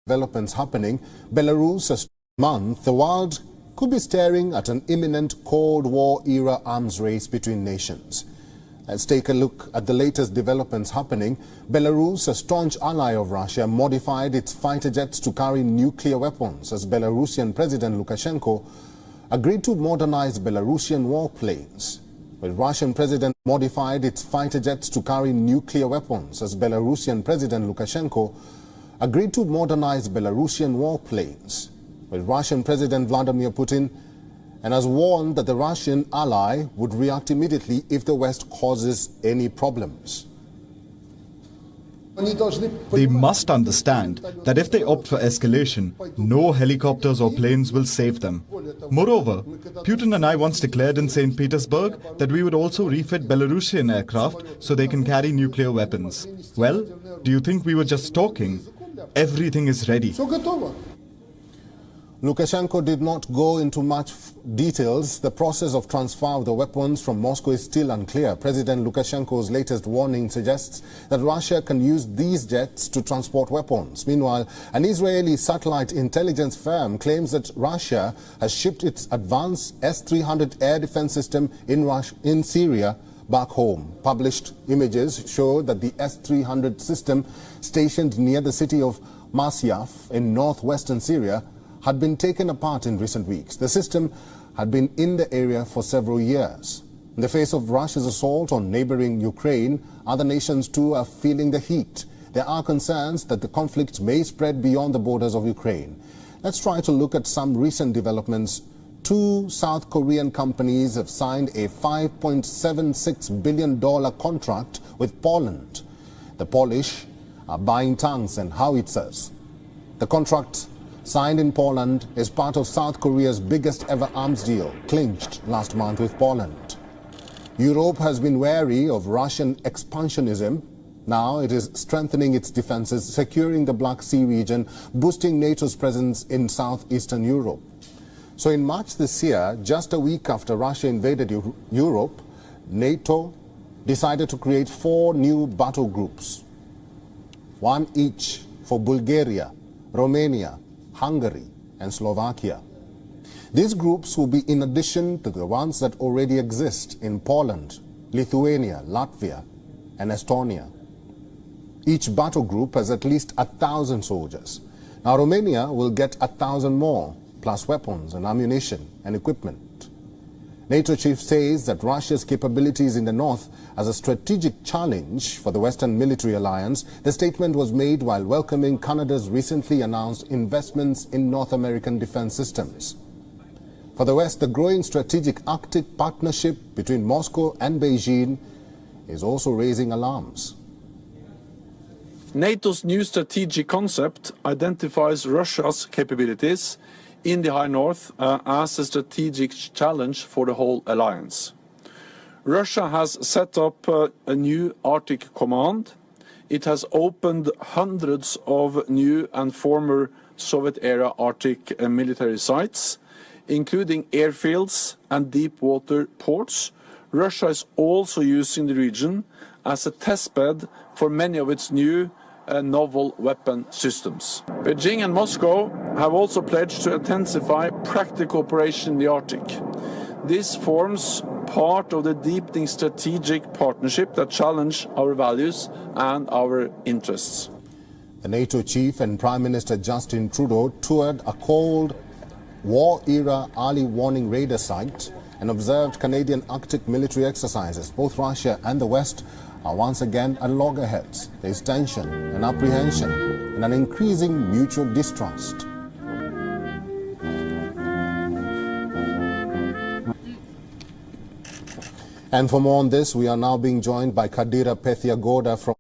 developments happening, Belarus this month, the world could be staring at an imminent Cold War-era arms race between nations. Let's take a look at the latest developments happening. Belarus, a staunch ally of Russia, modified its fighter jets to carry nuclear weapons as Belarusian President Lukashenko agreed to modernize Belarusian warplanes. The Russian president modified its fighter jets to carry nuclear weapons as Belarusian President Lukashenko agreed to modernize Belarusian warplanes. The Russian President Vladimir Putin and has warned that the Russian ally would react immediately if the West causes any problems. They must understand that if they opt for escalation, no helicopters or planes will save them. Moreover, Putin and I once declared in St. Petersburg that we would also refit Belarusian aircraft so they can carry nuclear weapons. Well, do you think we were just talking? Everything is ready. Lukashenko did not go into much details. The process of transfer of the weapons from Moscow is still unclear. President Lukashenko's latest warning suggests that Russia can use these jets to transport weapons. Meanwhile, an Israeli satellite intelligence firm claims that Russia has shipped its advanced S-300 air defense system in Syria back home. Published images show that the S-300 system, stationed near the city of Masyaf in northwestern Syria, had been taken apart in recent weeks. The system had been in the area for several years. In the face of Russia's assault on neighboring Ukraine, other nations too are feeling the heat. There are concerns that the conflict may spread beyond the borders of Ukraine. Let's try to look at some recent developments. Two South Korean companies have signed a $5.76 billion contract with Poland. The Polish are buying tanks and howitzers. The contract signed in Poland is part of South Korea's biggest ever arms deal, clinched last month with Poland. Europe has been wary of Russian expansionism. Now it is strengthening its defenses, securing the Black Sea region, boosting NATO's presence in southeastern Europe. So in March this year, just a week after Russia invaded Europe, NATO decided to create 4 new battle groups, one each for Bulgaria, Romania, Hungary and Slovakia. These groups will be in addition to the ones that already exist in Poland, Lithuania, Latvia and Estonia. Each battle group has at least 1,000 soldiers. Now Romania will get 1,000 more, plus weapons and ammunition and equipment. NATO chief says that Russia's capabilities in the north as a strategic challenge for the Western military alliance. The statement was made while welcoming Canada's recently announced investments in North American defense systems. For the West, the growing strategic Arctic partnership between Moscow and Beijing is also raising alarms. NATO's new strategic concept identifies Russia's capabilities in the High North as a strategic challenge for the whole alliance. Russia has set up a new Arctic command. It has opened hundreds of new and former Soviet-era Arctic military sites, including airfields and deep water ports. Russia is also using the region as a testbed for many of its new novel weapon systems. Beijing and Moscow have also pledged to intensify practical cooperation in the Arctic. This forms part of the deepening strategic partnership that challenge our values and our interests. The NATO chief and Prime Minister Justin Trudeau toured a Cold War-era early warning radar site and observed Canadian Arctic military exercises. Both Russia and the West are once again at loggerheads. There is tension and apprehension and an increasing mutual distrust. And for more on this, we are now being joined by Kadira Pethiagoda from